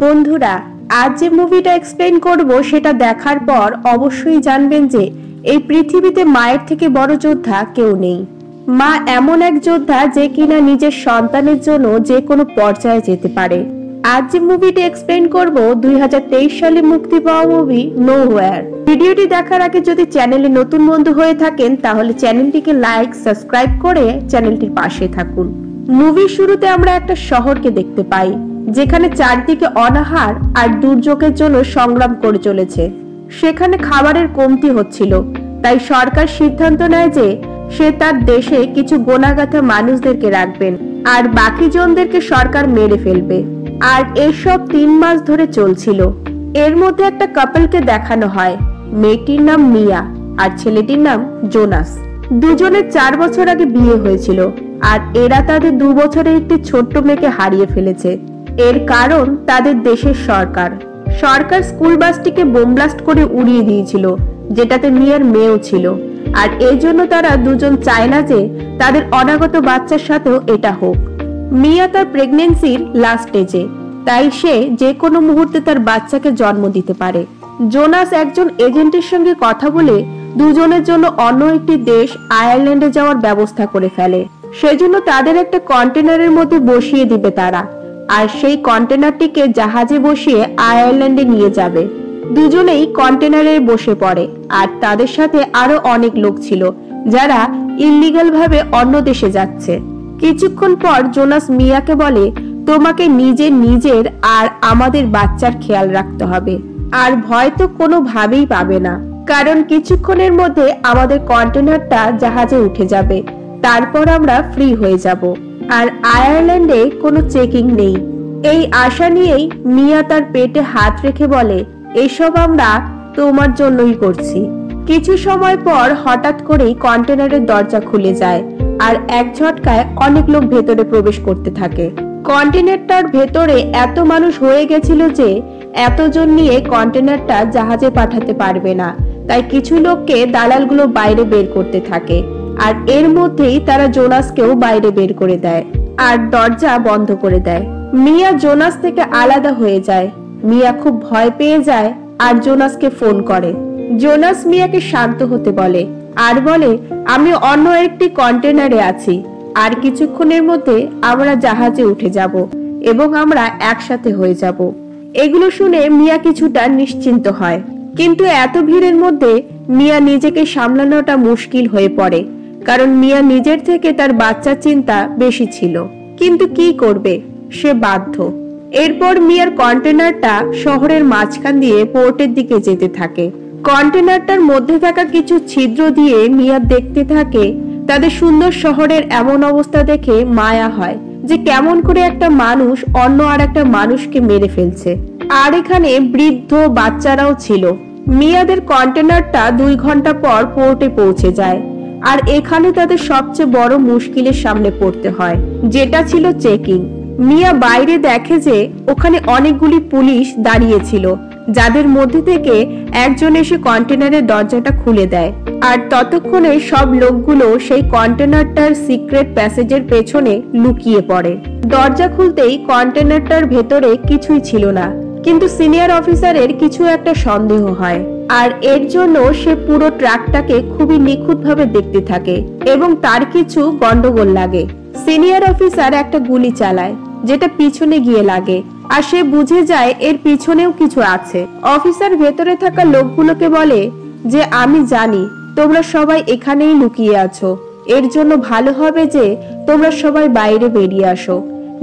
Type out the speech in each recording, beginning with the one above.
বন্ধুরা, আজ যে মুভিটা এক্সপ্লেইন করব সেটা দেখার পর অবশ্যই জানবেন যে এই পৃথিবীতে মায়ের থেকে বড় যোদ্ধা কেউ নেই। মা এমন এক যোদ্ধা যে কিনা নিজের সন্তানের জন্য যে কোনো পর্যায়ে যেতে পারে। আজ যে মুভিটি এক্সপ্লেইন করব 2023 সালে মুক্তি পাওয়া মুভি নোহোয়্যার। ভিডিওটি দেখার আগে যদি চ্যানেলে নতুন বন্ধু হয়ে থাকেন তাহলে চ্যানেলটিকে লাইক সাবস্ক্রাইব করে চ্যানেলটির পাশে থাকুন। মুভির শুরুতে আমরা একটা শহরকে দেখতে পাই যেখানে চারদিকে অনাহার আর দুর্যোগের জন্য সংগ্রাম করে চলেছে। সেখানে খাবারের কমতি হচ্ছিল, তাই সরকার সিদ্ধান্ত নেয় যে সে তার দেশে কিছু গোনাগাথা মানুষদেরকে রাখবেন আর বাকি জনদেরকে সরকার মেরে ফেলবে। আর এসব 3 মাস ধরে চলছিল। এর মধ্যে একটা কাপলকে দেখানো হয়। মেয়েটির নাম মিয়া আর ছেলেটির নাম জোনাস। দুজনের 4 বছর আগে বিয়ে হয়েছিল আর এরা তাদের 2 বছরের একটি ছোট্ট মেয়েকে হারিয়ে ফেলেছে। এর কারণ তাদের দেশের সরকার স্কুল বাসটিকে বোম ব্লাস্ট করে উড়িয়ে দিয়েছিল, যেটাতে মিয়ার মেয়েও ছিল। আর এই জন্য তারা দুজন চায় না যে তাদের অনাগত বাচ্চার সাথেও এটা হোক। মিয়া তার প্রেগন্যান্সির লাস্ট স্টেজে, তাই সে যে কোনো মুহূর্তে তার বাচ্চাকে জন্ম দিতে পারে। জোনাস একজন এজেন্টের সঙ্গে কথা বলে দুজনের জন্য অন্য একটি দেশ আয়ারল্যান্ডে যাওয়ার ব্যবস্থা করে ফেলে। সেজন্য তাদের একটা কন্টেনারের মধ্যে বসিয়ে দিবে তারা, আর সেই কন্টেনারটিকে জাহাজে বসিয়ে আয়ারল্যান্ডে নিয়ে যাবে। দুজনেই কন্টেনারে বসে পড়ে আর তাদের সাথে আরো অনেক লোক ছিল যারা ইল্লিগাল ভাবে অন্য দেশে যাচ্ছে। কিছুক্ষণ পর জোনাস মিয়াকে বলে, তোমাকে নিজের আর আমাদের বাচ্চার খেয়াল রাখতে হবে। আর ভয় তো কোনোভাবেই পাবে না, কারণ কিছুক্ষণের মধ্যে আমাদের কন্টেনারটা জাহাজে উঠে যাবে, তারপর আমরা ফ্রি হয়ে যাব। আর আয়ারল্যান্ডে কোনো চেকিং নেই। এই আশা নিয়েই মিয়া তার পেটে হাত রেখে বলে, এসব আমরা তোমার জন্যই করছি। কিছু সময় পর হঠাৎ করেই কন্টেনারের দরজা খুলে যায় আর এক ঝটকায় অনেক লোক ভেতরে প্রবেশ করতে থাকে। কন্টেনারটার ভেতরে এত মানুষ হয়ে গেছিল যে এতজন নিয়ে কন্টেনারটা জাহাজে পাঠাতে পারবে না, তাই কিছু লোককে দালালগুলো বাইরে বের করতে থাকে। আর এর মধ্যেই তারা জোনাসকেও বাইরে বের করে দেয় আর দরজা বন্ধ করে দেয়। মিয়া জোনাস থেকে আলাদা হয়ে যায়। মিয়া খুব ভয় পেয়ে যায় আর জোনাসকে ফোন করে। জোনাস মিয়াকে শান্ত হতে বলে আর বলে, আমি অন্য একটি কন্টেনারে আছি, আর কিছুক্ষণের মধ্যে আমরা জাহাজে উঠে যাব এবং আমরা একসাথে হয়ে যাব। এগুলো শুনে মিয়া কিছুটা নিশ্চিন্ত হয়, কিন্তু এত ভিড়ের মধ্যে মিয়া নিজেকে সামলানোটা মুশকিল হয়ে পড়ে, কারণ মিয়া নিজের থেকে তার বাচ্চার চিন্তা বেশি ছিল। কিন্তু কি করবে, সে বাধ্য। এরপর মিয়ার কন্টেনারটা শহরের মাঝখান দিয়ে পোর্টের দিকে যেতে থাকে। কন্টেনারটার মধ্যে থাকা কিছু ছিদ্র দিয়ে মিয়া দেখতে থাকে তাদের সুন্দর শহরের এমন অবস্থা দেখে মায়া হয় যে কেমন করে একটা মানুষ অন্য আর একটা মানুষকে মেরে ফেলছে। আর এখানে বৃদ্ধ বাচ্চারাও ছিল। মিয়াদের কন্টেনারটা 2 ঘন্টা পর পোর্টে পৌঁছে যায় আর এখানে তাদের সবচেয়ে বড় মুশকিলের সামনে পড়তে হয়, যেটা ছিল চেকিং। মিয়া বাইরে দেখে যে ওখানে অনেকগুলি পুলিশ দাঁড়িয়ে ছিল, যাদের মধ্যে থেকে একজন এসে কন্টেনারের দরজাটা খুলে দেয়। আর ততক্ষণে সব লোকগুলো সেই কন্টেনারটার সিক্রেট প্যাসেজের পেছনে লুকিয়ে পড়ে। দরজা খুলতেই কন্টেনারটার ভেতরে কিছুই ছিল না, কিন্তু সিনিয়র অফিসারের কিছু একটা সন্দেহ হয় আর এর জন্য সে পুরো ট্রাকটাকে খুবই নিখুঁতভাবে দেখতে থাকে এবং তার কিছু গন্ডগোল লাগে। সিনিয়র অফিসার একটা গুলি চালায়, যেটা পিছনে গিয়ে লাগে আর সে বুঝে যায় এর পিছনেও কিছু আছে। অফিসার ভেতরে থাকা লোকগুলোকে বলে যে আমি জানি তোমরা সবাই এখানেই লুকিয়ে আছো, এর জন্য ভালো হবে যে তোমরা সবাই বাইরে বেরিয়ে আসো,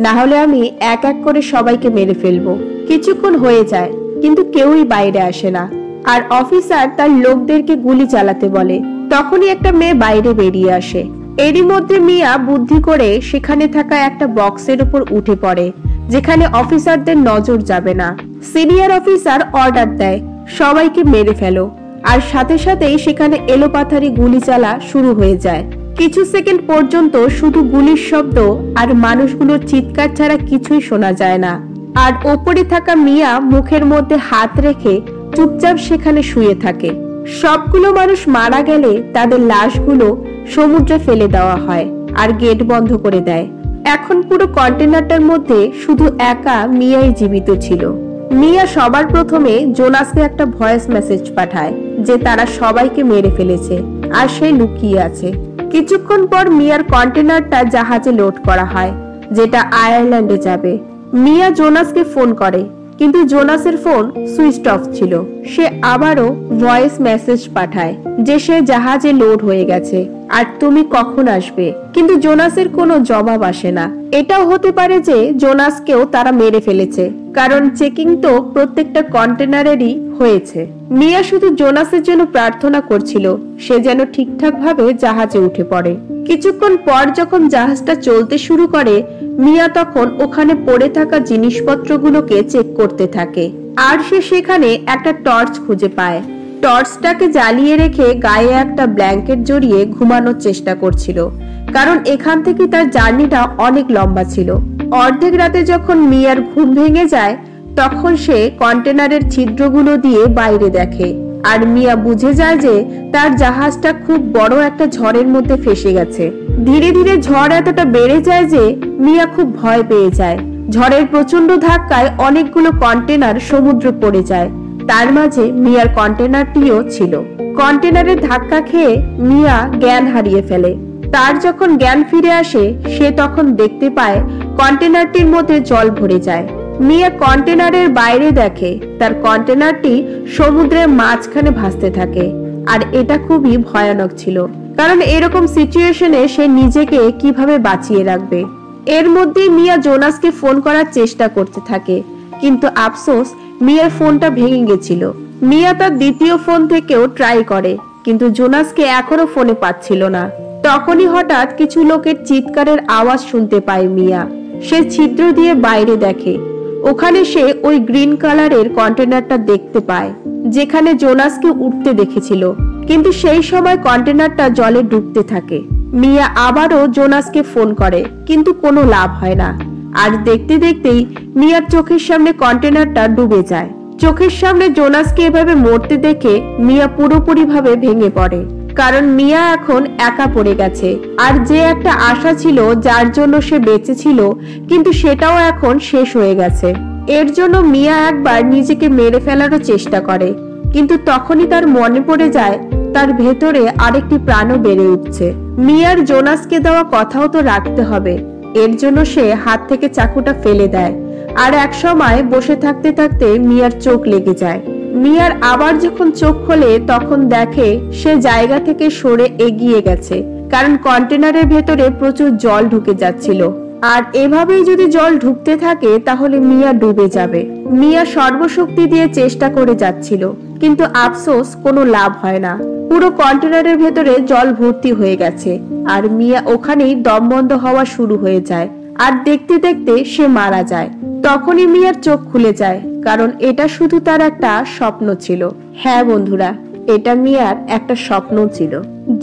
না হলে আমি এক এক করে সবাইকে মেরে ফেলবো। কিছুক্ষণ হয়ে যায় কিন্তু কেউই বাইরে আসে না আর অফিসার তার লোকদেরকে গুলি চালাতে বলে। তখনই একটা মেয়ে বাইরে বেরিয়ে আসে। এরই মধ্যে মিয়া বুদ্ধি করে সেখানে থাকা একটা বক্সের উপর উঠে পড়ে, যেখানে অফিসারদের নজর যাবে না। সিনিয়র অফিসার অর্ডার দেয়, সবাইকে মেরে ফেলো, আর সাথে সাথেই সেখানে এলোপাথারি গুলি চালা শুরু হয়ে যায়। কিছু সেকেন্ড পর্যন্ত শুধু গুলির শব্দ আর মানুষগুলোর চিৎকার ছাড়া কিছুই শোনা যায় না। আর ওপরে থাকা মিয়া মুখের মধ্যে হাত রেখে চুপচাপ সেখানে শুয়ে থাকে। সবগুলো মানুষ মারা গেলে তাদের লাশগুলো সমুদ্রে ফেলে দেওয়া হয় আর গেট বন্ধ করে দেয়। এখন পুরো কন্টেনারটার মধ্যে শুধু একা মিয়াই জীবিত ছিল। মিয়া সবার প্রথমে জোনাসকে একটা ভয়েস মেসেজ পাঠায় যে তারা সবাইকে মেরে ফেলেছে আর সে লুকিয়ে আছে। কিছুক্ষণ পর মিয়ার কন্টেনারটা জাহাজে লোড করা হয় যেটা আয়ারল্যান্ডে যাবে। মিয়া জোনাসকে ফোন করে কিন্তু জোনাসের ফোন সুইচ অফ ছিল। সে আবারও ভয়েস মেসেজ পাঠায় যে সে জাহাজে লোড হয়ে গেছে আর তুমি কখন আসবে, কিন্তু জোনাসের কোনো জবাব আসে না। এটাও হতে পারে যে জোনাসকেও তারা মেরে ফেলেছে, কারণ চেকিং তো প্রত্যেকটা কন্টেনারেরই হয়েছে। মিয়া শুধু জোনাসের জন্য প্রার্থনা করছিল সে যেন ঠিকঠাক ভাবে জাহাজে উঠে পড়ে। কিছুক্ষণ পর যখন জাহাজটা চলতে শুরু করে, মিয়া তখন ওখানে পড়ে থাকা জিনিসপত্রগুলোকে চেক করতে থাকে আর সে সেখানে একটা টর্চ খুঁজে পায়। টর্চটাকে জ্বালিয়ে রেখে গায়ে একটা ব্ল্যাঙ্কেট জড়িয়ে ঘুমানোর চেষ্টা করছিল, কারণ এখান থেকে তার জার্নিটা অনেক লম্বা ছিল। অর্ধেক রাতে যখন মিয়ার ঘুম ভেঙে যায় তখন সে কন্টেনারের ছিদ্রগুলো দিয়ে বাইরে দেখে আর মিয়া বুঝে যায় যে তার জাহাজটা খুব বড় একটা ঝড়ের মধ্যে ফেসে গেছে। ধীরে ধীরে ঝড় এতটা বেড়ে যায় যে মিয়া খুব ভয় পেয়ে যায়। ঝড়ের প্রচন্ড ধাক্কায় অনেকগুলো কন্টেনার সমুদ্রে পড়ে যায়, তার মাঝে মিয়ার কন্টেনারটিও ছিল। কন্টেনারের ধাক্কা খেয়ে মিয়া জ্ঞান হারিয়ে ফেলে। তার যখন জ্ঞান ফিরে আসে সে তখন দেখতে পায় কন্টেনারটির মধ্যে জল ভরে যায়। মিয়া কন্টেনারের বাইরে দেখে তার কন্টেনারটি সমুদ্রের মাঝখানে ভাসতে থাকে আর এটা খুবই ভয়ানক ছিল, কারণ এরকম সিচুয়েশনে সে নিজেকে কিভাবে বাঁচিয়ে রাখবে। এর মধ্যে মিয়া জোনাসকে ফোন করার চেষ্টা করতে থাকে, কিন্তু আফসোস মিয়ার ফোনটা ভেঙে গেছিল। মিয়া তার দ্বিতীয় ফোন থেকেও ট্রাই করে কিন্তু জোনাসকে এখনো ফোনে পাচ্ছিল না। তখনই হঠাৎ কিছু লোকের চিৎকারের আওয়াজ শুনতে পায় মিয়া। সে ছিদ্র দিয়ে বাইরে দেখে, ওখানে সে ওই গ্রিন কালারের কন্টেনারটা দেখতে পায় যেখানে জোনাসকে উঠতে দেখেছিল, কিন্তু সেই সময় কন্টেনারটা জলে ডুবতে থাকে। মিয়া আবারও জোনাসকে ফোন করে কিন্তু কোনো লাভ হয় না, আর দেখতে দেখতেই মিয়ার চোখের সামনে কন্টেনারটা ডুবে যায়। চোখের সামনে জোনাসকে এভাবে মরতে দেখে মিয়া পুরোপুরি ভাবে ভেঙে পড়ে, কারণ মিয়া এখন একা পড়ে গেছে আর যে একটা আশা ছিল যার জন্য সে বেঁচে ছিল কিন্তু সেটাও এখন শেষ হয়ে গেছে। এর জন্য মিয়া একবার নিজেকে মেরে ফেলারও চেষ্টা করে, কিন্তু তখনই তার মনে পড়ে যায় তার ভেতরে আরেকটি প্রাণও বেড়ে উঠছে। মিয়ার জোনাসকে দেওয়া কথাও তো রাখতে হবে, এর জন্য সে হাত থেকে চাকুটা ফেলে দেয় আর এক সময় বসে থাকতে থাকতে মিয়ার চোখ লেগে যায়। মিয়ার আবার যখন চোখ খোলে তখন দেখে সে জায়গা থেকে সরে এগিয়ে গেছে, কারণ কন্টেনারের ভেতরে প্রচুর জল ঢুকে যাচ্ছিল আর এভাবেই যদি জল ঢুকতে থাকে তাহলে মিয়া ডুবে যাবে। মিয়া সর্বশক্তি দিয়ে চেষ্টা করে যাচ্ছিল কিন্তু আফসোস কোনো লাভ হয় না। পুরো কন্টেনারের ভেতরে জল ভর্তি হয়ে গেছে আর মিয়া ওখানেই দম বন্ধ হওয়া শুরু হয়ে যায় আর দেখতে দেখতে সে মারা যায়। তখনই মিয়ার চোখ খুলে যায়, কারণ এটা শুধু তার একটা স্বপ্ন ছিল। হ্যাঁ বন্ধুরা, এটা মিয়ার একটা স্বপ্ন ছিল।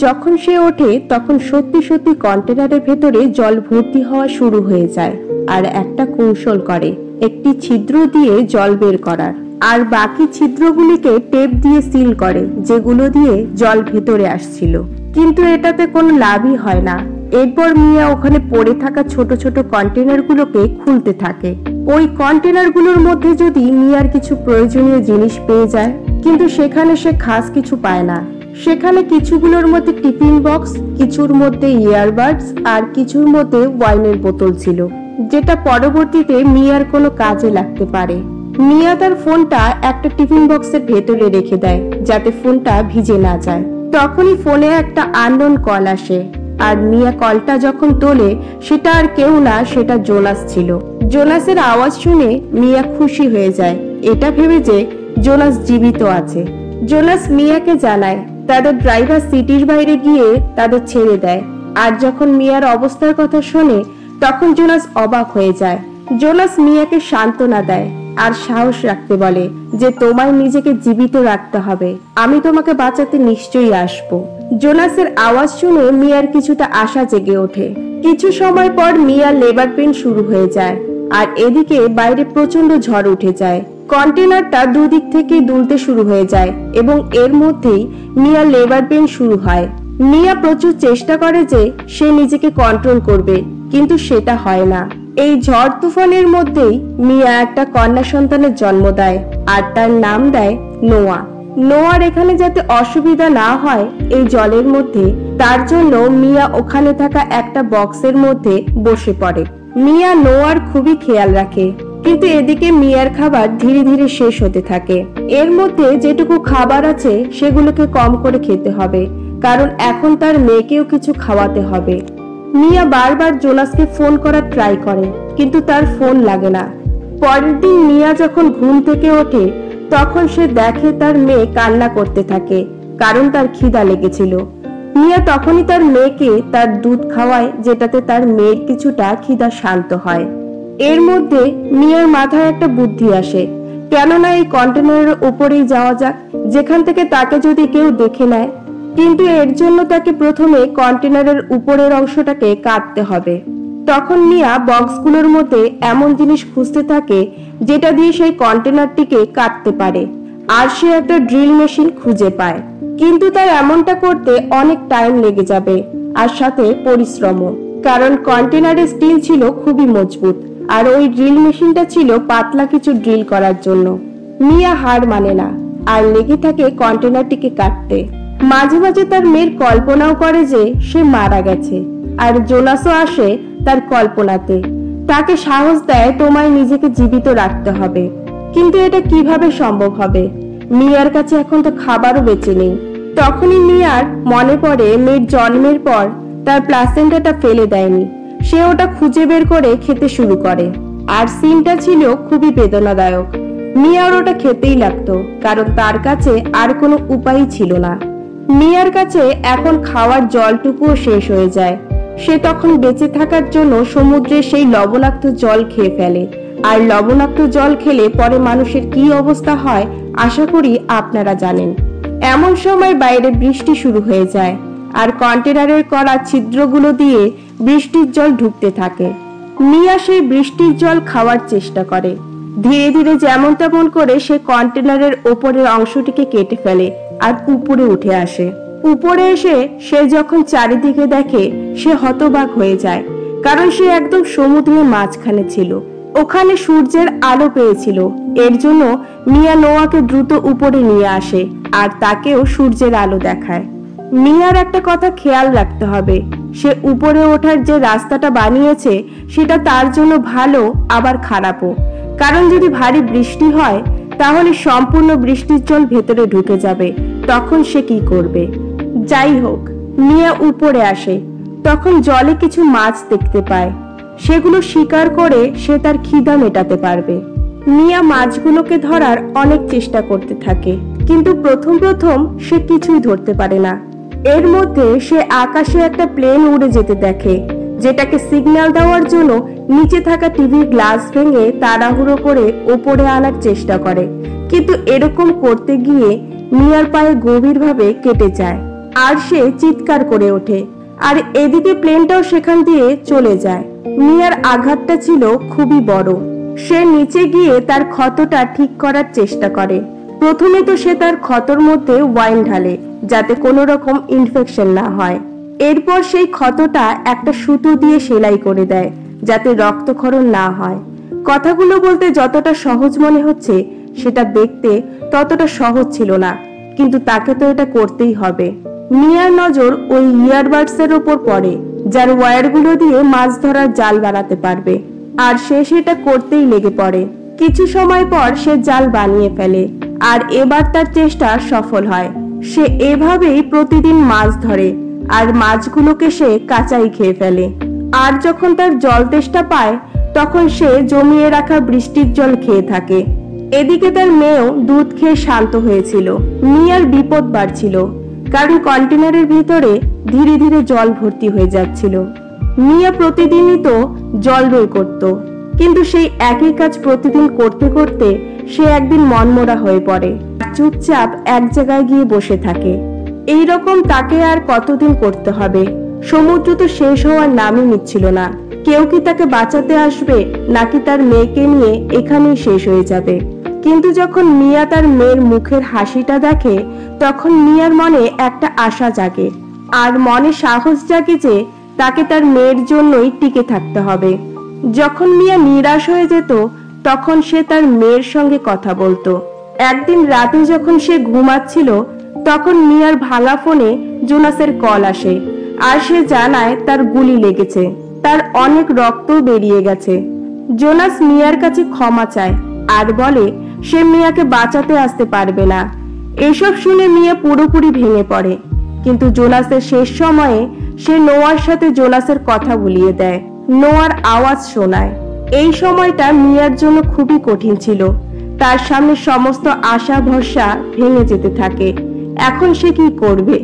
যখন সে ওঠে তখন সত্যি সত্যি কন্টেনারের ভেতরে জল ভর্তি হওয়া শুরু হয়ে যায় আর একটা কৌশল করে একটি ছিদ্র দিয়ে জল বের করার, আর বাকি ছিদ্রগুলিকে টেপ দিয়ে সিল করে যেগুলো দিয়ে জল ভেতরে আসছিল, কিন্তু এটাতে কোনো লাভই হয় না। এরপর মিয়া ওখানে পড়ে থাকা ছোট ছোট কন্টেনারগুলোকে খুলতে থাকে। ওই কন্টেনারগুলোর মধ্যে যদি মিয়ার কিছু প্রয়োজনীয় জিনিস পেয়ে যায়, কিন্তু সেখানে সে খাস কিছু পায় না। সেখানে কিছুগুলোর মধ্যে টিফিন বক্স, কিছুর মধ্যে ইয়ারবাডস আর কিছুর মধ্যে ওয়াইনের বোতল ছিল, যেটা পরবর্তীতে মিয়ার কোনো কাজে লাগতে পারে। মিয়া তার ফোনটা একটা টিফিন বক্সের ভেতরে রেখে দেয় যাতে ফোনটা ভিজে না যায়। তখনই ফোনে একটা আননোন কল আসে আর মিয়া কলটা যখন তোলে সেটা আর কেউ না, সেটা জোনাস ছিল। জোনাসের আওয়াজ শুনে মিয়া খুশি হয়ে যায়, এটা ভেবে যে জোনাস জীবিত আছে। জোনাস মিয়াকে জানায় তাদের ড্রাইভার সিটির বাইরে গিয়ে তাদের ছেড়ে দেয়, আর যখন মিয়ার অবস্থার কথা শোনে তখন জোনাস অবাক হয়ে যায়। জোনাস মিয়াকে সান্ত্বনা দেয় আর সাহস রাখতে বলে যে তোমায় নিজেকে জীবিত রাখতে হবে, আমি তোমাকে বাঁচাতে নিশ্চয়ই আসবো। জোনাসের আওয়াজ শুনে মিয়ার কিছুটা আশা জেগে ওঠে। কিছু সময় পর মিয়ার লেবার পেন শুরু হয়ে যায় আর এদিকে বাইরে প্রচন্ড ঝড় উঠে যায়। কন্টেনারটা দুদিক থেকে দুলতে শুরু হয়ে যায় এবং এর মধ্যেই মিয়ার লেবার পেন শুরু হয়। মিয়া প্রচুর চেষ্টা করে যে সে নিজেকে কন্ট্রোল করবে, কিন্তু সেটা হয় না। এই ঝড় তুফানের মধ্যেই মিয়া একটা কন্যা সন্তানের জন্ম দেয় আর তার নাম দেয় নোয়া। নোয়ার এখানে যাতে অসুবিধা না হয় এই জলের মধ্যে, তার জন্য মিয়া ওখানে থাকা একটা বক্সের মধ্যে বসে পড়ে। মিয়া নোয়ার খুবই খেয়াল রাখে, কিন্তু এদিকে মিয়ার খাবার ধীরে ধীরে শেষ হতে থাকে। এর মধ্যে যেটুকু খাবার আছে সেগুলোকে কম করে খেতে হবে, কারণ এখন তার মেয়েকেও কিছু খাওয়াতে হবে। মিয়া বারবার জোনাসকে ফোন করার ট্রাই করে, কিন্তু তার ফোন লাগে না। পরের দিন মিয়া যখন ঘুম থেকে ওঠে তখন সে দেখে তার মেয়ে কান্না করতে থাকে, কারণ তার খিদা লেগেছিল। মিয়া তখনই তার মেয়েকে তার দুধ খাওয়ায়, যেটাতে তার মেয়ের কিছুটা খিদা শান্ত হয়। এর মধ্যে মিয়ার মাথায় একটা বুদ্ধি আসে, কেননা এই কন্টেনারের উপরেই যাওয়া যাক, যেখান থেকে তাকে যদি কেউ দেখে নেয়। কিন্তু এর জন্য তাকে প্রথমে কন্টেনারের উপরের অংশটাকে কাটতে হবে। তখন মিয়া বক্সগুলোর মধ্যে এমন জিনিস খুঁজতে থাকে যেটা দিয়ে সেই কন্টেনারটিকে কাটতে পারে, আর সে একটা ড্রিল মেশিন খুঁজে পায়। কিন্তু তার এমনটা করতে অনেক টাইম লেগে যাবে, আর সাথে পরিশ্রমও, কারণ কন্টেনারের স্টিল ছিল খুবই মজবুত, আর ওই ড্রিল মেশিনটা ছিল পাতলা কিছু ড্রিল করার জন্য। মিয়া হার মানে না, আর লেগে থাকে কন্টেনারটিকে কাটতে। মাঝে মাঝে তার মেয়ের কল্পনাও করে যে সে মারা গেছে, আর জোনাসও আসে তার কল্পনাতে। তাকে সাহস দেয়, তোমায় নিজেকে জীবিত রাখতে হবে। কিন্তু এটা কিভাবে সম্ভব হবে? মিয়ার কাছে এখন তো খাবারও বেঁচে নেই। তখনই মিয়ার মনে পড়ে মেয়ের জন্মের পর তার প্লাসেন্টাটা ফেলে দেয়নি। সে ওটা খুঁজে বের করে খেতে শুরু করে, আর সিনটা ছিল খুবই বেদনাদায়ক। মিয়ার ওটা খেতেই লাগতো, কারণ তার কাছে আর কোনো উপায়ই ছিল না। মিয়ার কাছে এখন খাওয়ার জলটুকুও শেষ হয়ে যায়। সে তখন বেঁচে থাকার জন্য সমুদ্রের সেই লবণাক্ত জল খেয়ে ফেলে, আর লবণাক্ত জল খেলে পরে মানুষের কি অবস্থা হয় আশা করি আপনারা জানেন। এমন সময় বাইরে বৃষ্টি শুরু হয়ে যায়, আর কন্টেনারের করা ছিদ্রগুলো দিয়ে বৃষ্টির জল ঢুকতে থাকে। মিয়া সেই বৃষ্টির জল খাওয়ার চেষ্টা করে। ধীরে ধীরে যেমন তেমন করে সে কন্টেনারের ওপরের অংশটিকে কেটে ফেলে আর উপরে উঠে আসে। উপরে এসে সে যখন চারিদিকে দেখে, সে হতবাক হয়ে যায়, কারণ সে একদম সমুদ্রের মাঝখানে ছিল। ওখানে সূর্যের আলো পেয়েছিল। এর জন্য মিয়া নোয়াকে দ্রুত উপরে নিয়ে আসে, আর তাকেও সূর্যের আলো দেখায়। মিয়ার একটা কথা খেয়াল রাখতে হবে, সে উপরে ওঠার যে রাস্তাটা বানিয়েছে সেটা তার জন্য ভালো আবার খারাপও, কারণ যদি ভারী বৃষ্টি হয় তাহলে সম্পূর্ণ বৃষ্টির জল ভেতরে ঢুকে যাবে। তখন সে কি করবে? যাই হোক, মিয়া উপরে আসে। তখন জলে কিছু মাছ দেখতে পায়। সেগুলো শিকার করে সে তার খিদা মেটাতে পারবে। মিয়া মাছগুলোকে ধরার অনেক চেষ্টা করতে থাকে, কিন্তু প্রথম সে কিছুই ধরতে পারে না। এর মধ্যে সে আকাশে একটা প্লেন উড়ে যেতে দেখে, যেটাকে সিগন্যাল দেওয়ার জন্য নিচে থাকা টিভির গ্লাস ভেঙে তাড়াহুড়ো করে উপরে আনার চেষ্টা করে। কিন্তু এরকম করতে গিয়ে মিয়ার পায়ে গভীরভাবে কেটে যায়, আর সে চিৎকার করে ওঠে। আর এদিকে প্লেনটাও সেখান দিয়ে চলে যায়। মিয়ার আঘাতটা ছিল খুবই বড়। সে নিচে গিয়ে তার ক্ষতটা ঠিক করার চেষ্টা করে। প্রথমে তো সে তার ক্ষতর মধ্যে ওয়াইন ঢালে, যাতে কোনো রকম ইনফেকশন না হয়। এরপর সেই ক্ষতটা একটা সুতো দিয়ে সেলাই করে দেয়, যাতে রক্তক্ষরণ না হয়। কথাগুলো বলতে যতটা সহজ মনে হচ্ছে, সেটা দেখতে ততটা সহজ ছিল না, কিন্তু তাকে তো এটা করতেই হবে। মিয়ার নজর ওই ইয়ারবাডস এর উপর পড়ে, যার ওয়্যারগুলো দিয়ে মাছ ধরার জাল বানাতে পারবে, আর সে সেটা করতেই লেগে পড়ে। কিছু সময় পর সে জাল বানিয়ে ফেলে, আর এবার তার চেষ্টা সফল হয়। সে এভাবেই প্রতিদিন মাছ ধরে, আর মাছগুলোকে সে কাঁচাই খেয়ে ফেলে। আর যখন তার জল তেষ্টা পায়, তখন সে জমিয়ে রাখা বৃষ্টির জল খেয়ে থাকে। এদিকে তার মেয়েও দুধ খেয়ে শান্ত হয়েছিল। মিয়ার বিপদ বাড়ছিল, কারণ কন্টেনারের ভিতরে ধীরে ধীরে জল ভর্তি হয়ে যাচ্ছিল। মিয়া প্রতিদিনই তো জল বের করত, কিন্তু সেই একই কাজ প্রতিদিন করতে করতে সে একদিন মনমরা হয়ে পড়ে, চুপচাপ এক জায়গায় গিয়ে বসে থাকে। এই রকম তাকে আর কতদিন করতে হবে? সমুদ্র তো শেষ হওয়ার নামই নিচ্ছিল না। কেউ কি তাকে বাঁচাতে আসবে, নাকি তার মেয়েকে নিয়ে এখানেই শেষ হয়ে যাবে? কিন্তু যখন মিয়া তার মেয়ের মুখের হাসিটা দেখে, তখন মিয়ার মনে একটা আশা জাগে, আর মনে সাহস জাগে যে তাকে তার মেয়ের জন্যই টিকে থাকতে হবে। যখন মিয়া নিরাশ হয়ে যেত তখন সে তার মেয়ের সঙ্গে কথা বলতো। একদিন রাতে যখন সে ঘুমাচ্ছিল তখন মিয়ার ভাঙা ফোনে জোনাসের কল আসে আর সে জানায় তার গুলি লেগেছে, তার অনেক রক্ত বেরিয়ে গেছে। জোনাস মিয়ার কাছে ক্ষমা চায় আর বলে সে মিয়াকে বাঁচাতে আসতে পারবে না। এসব শুনে মিয়া পুরোপুরি ভেঙে পড়ে, কিন্তু জোনাসের শেষ সময়ে সে নোয়ার সাথে জোনাসের কথা ভুলিয়ে দেয়। নোয়ার আওয়াজ শোনায়। এই সময়টা মিয়ার জন্য খুবই কঠিন ছিল। তার সামনে সমস্ত আশা ভরসা ভেঙে যেতে থাকে। এখন সে কি করবে?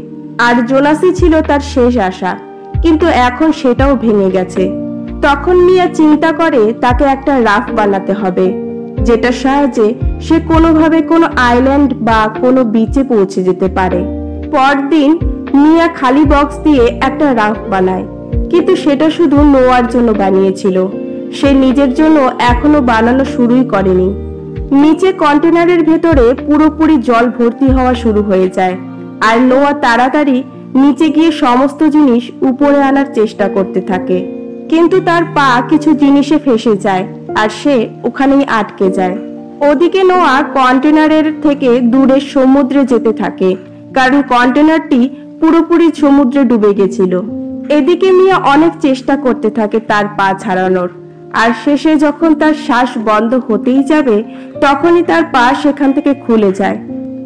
আর জোনাসই ছিল তার শেষ আশা, কিন্তু এখন সেটাও ভেঙে গেছে। তখন মিয়া চিন্তা করে তাকে একটা রাফট বানাতে হবে, যেটার সাহায্যে সে কোনোভাবে কোনো আইল্যান্ড বা কোনো বিচে পৌঁছে যেতে পারে। পরদিন মিয়া খালি বক্স দিয়ে একটা রাফট বানায়, কিন্তু সেটা শুধু নোয়ার জন্য বানিয়েছিল। সে নিজের জন্য এখনো বানানো শুরুই করেনি। নিচে কন্টেনারের ভেতরে পুরোপুরি জল ভর্তি হওয়া শুরু হয়ে যায় আর নোয়া তাড়াতাড়ি নিচে গিয়ে সমস্ত জিনিস উপরে আনার চেষ্টা করতে থাকে, কিন্তু তার পা কিছু জিনিসে ফেসে যায় আর সে ওখানেই আটকে যায়। ওদিকে নোয়া কন্টেনারের থেকে দূরে সমুদ্রে যেতে থাকে, কারণ কন্টেনারটি পুরোপুরি সমুদ্রে ডুবে গেছিল। এদিকে মিয়া অনেক চেষ্টা করতে থাকে তার পা ছাড়ানোর, আর শেষে যখন তার শ্বাস বন্ধ হতেই যাবে তখনই তার পা সেখান থেকে খুলে যায়।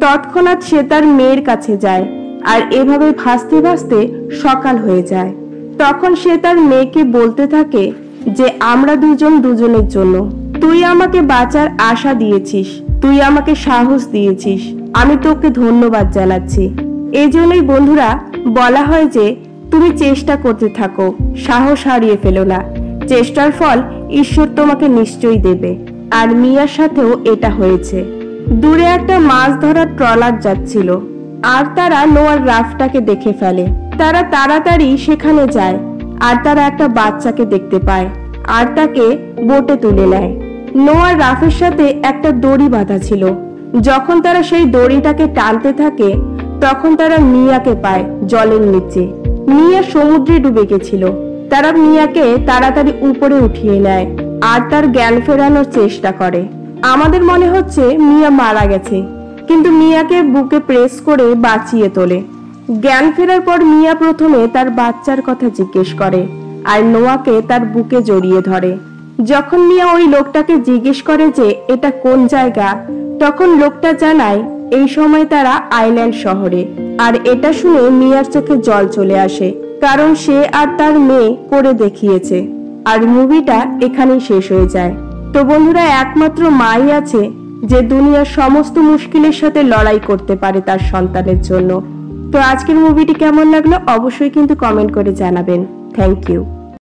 তৎক্ষণাৎ সে তার মেয়ের কাছে যায় আর এভাবে ভাসতে ভাসতে সকাল হয়ে যায়। তখন সে তার মেয়েকে বলতে থাকে যে আমরা দুজন দুজনের জন্য, তুই আমাকে বাঁচার আশা দিয়েছিস, তুই আমাকে সাহস দিয়েছিস, আমি তোকে ধন্যবাদ জানাচ্ছি। এই জন্যই বন্ধুরা বলা হয় যে তুমি চেষ্টা করতে থাকো, সাহস হারিয়ে ফেলো না, চেষ্টার ফল ঈশ্বর তোমাকে নিশ্চয়ই দেবে। আর মিয়ার সাথেও এটা হয়েছে। দূরে একটা মাছ ধরার ট্রলার যাচ্ছিল আর তারা নোয়ার রাফটটাকে দেখে ফেলে। তারা তাড়াতাড়ি সেখানে যায় আর তারা একটা বাচ্চাকে দেখতে পায় আর তাকে বোটে তুলে নেয়। নোয়ার রাফের সাথে একটা দড়ি বাঁধা ছিল। যখন তারা সেই দড়িটাকে টানতে থাকে তখন তারা মিয়াকে পায় জলের নিচে। মিয়া সমুদ্রে ডুবে গেছিল। তারা মিয়াকে তাড়াতাড়ি উপরে উঠিয়ে নেয় আর তার জ্ঞান ফেরানোর চেষ্টা করে। আমাদের মনে হচ্ছে মিয়া মারা গেছে, কিন্তু মিয়াকে বুকে প্রেস করে বাঁচিয়ে তোলে। জ্ঞান ফেরার পর মিয়া প্রথমে তার বাচ্চার কথা জিজ্ঞেস করে আর নোয়াকে তার বুকে জড়িয়ে ধরে। যখন মিয়া ওই লোকটাকে জিজ্ঞেস করে যে এটা কোন জায়গা, তখন লোকটা জানায় এই সময় তারা আইল্যান্ড শহরে। আর এটা শুনে মিয়ার চোখে জল চলে আসে, কারণ সে আর তার মেয়ে করে দেখিয়েছে। আর মুভিটা এখানেই শেষ হয়ে যায়। তো বন্ধুরা, একমাত্র মাই আছে যে দুনিয়ার সমস্ত মুশকিলের সাথে লড়াই করতে পারে তার সন্তানের জন্য। তো আজকের মুভিটি কেমন লাগলো অবশ্যই কিন্তু কমেন্ট করে জানাবেন। Thank you.